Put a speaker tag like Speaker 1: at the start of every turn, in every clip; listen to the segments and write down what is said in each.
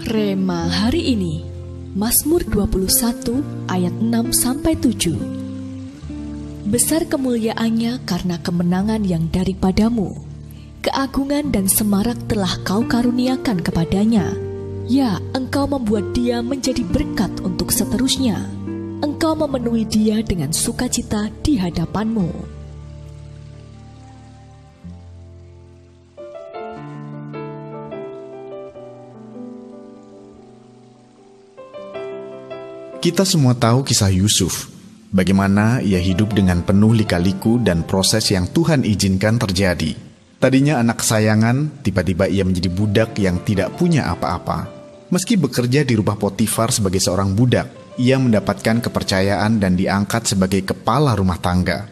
Speaker 1: Rema hari ini, Mazmur 21 ayat 6-7. Besar kemuliaannya karena kemenangan yang daripadamu. Keagungan dan semarak telah kau karuniakan kepadanya. Ya, engkau membuat dia menjadi berkat untuk seterusnya. Engkau memenuhi dia dengan sukacita di hadapanmu.
Speaker 2: Kita semua tahu kisah Yusuf, bagaimana ia hidup dengan penuh lika-liku dan proses yang Tuhan izinkan terjadi. Tadinya anak kesayangan, tiba-tiba ia menjadi budak yang tidak punya apa-apa. Meski bekerja di rumah Potifar sebagai seorang budak, ia mendapatkan kepercayaan dan diangkat sebagai kepala rumah tangga.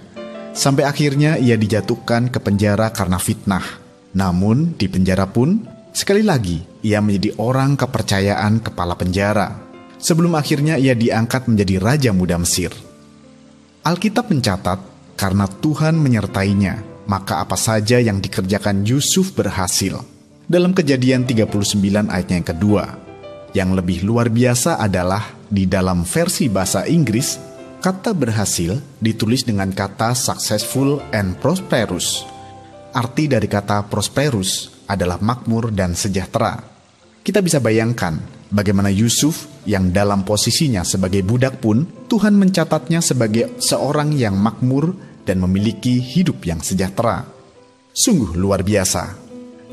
Speaker 2: Sampai akhirnya ia dijatuhkan ke penjara karena fitnah. Namun di penjara pun, sekali lagi ia menjadi orang kepercayaan kepala penjara. Sebelum akhirnya ia diangkat menjadi Raja Muda Mesir. Alkitab mencatat, karena Tuhan menyertainya, maka apa saja yang dikerjakan Yusuf berhasil. Dalam Kejadian 39 ayatnya yang kedua. Yang lebih luar biasa adalah, di dalam versi bahasa Inggris, kata berhasil ditulis dengan kata successful and prosperous. Arti dari kata prosperous adalah makmur dan sejahtera. Kita bisa bayangkan bagaimana Yusuf yang dalam posisinya sebagai budak pun Tuhan mencatatnya sebagai seorang yang makmur dan memiliki hidup yang sejahtera. Sungguh luar biasa.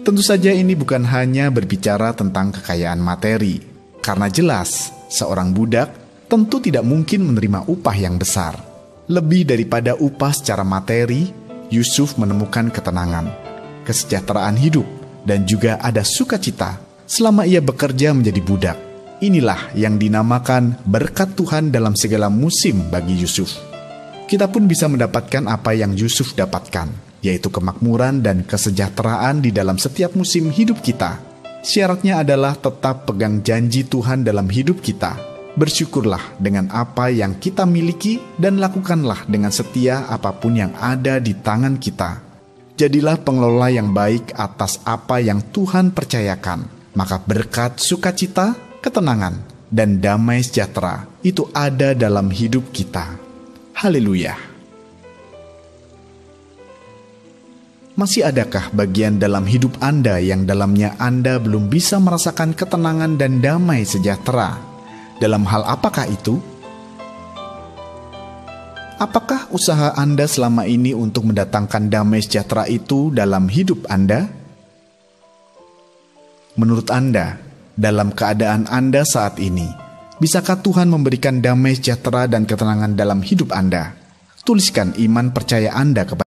Speaker 2: Tentu saja ini bukan hanya berbicara tentang kekayaan materi, karena jelas seorang budak tentu tidak mungkin menerima upah yang besar. Lebih daripada upah secara materi, Yusuf menemukan ketenangan, kesejahteraan hidup, dan juga ada sukacita selama ia bekerja menjadi budak. Inilah yang dinamakan berkat Tuhan dalam segala musim bagi Yusuf. Kita pun bisa mendapatkan apa yang Yusuf dapatkan, yaitu kemakmuran dan kesejahteraan di dalam setiap musim hidup kita. Syaratnya adalah tetap pegang janji Tuhan dalam hidup kita. Bersyukurlah dengan apa yang kita miliki dan lakukanlah dengan setia apapun yang ada di tangan kita. Jadilah pengelola yang baik atas apa yang Tuhan percayakan. Maka berkat, sukacita, ketenangan, dan damai sejahtera itu ada dalam hidup kita. Haleluya. Masih adakah bagian dalam hidup Anda yang dalamnya Anda belum bisa merasakan ketenangan dan damai sejahtera? Dalam hal apakah itu? Apakah usaha Anda selama ini untuk mendatangkan damai sejahtera itu dalam hidup Anda? Menurut Anda, dalam keadaan Anda saat ini, bisakah Tuhan memberikan damai sejahtera dan ketenangan dalam hidup Anda? Tuliskan iman percaya Anda kepada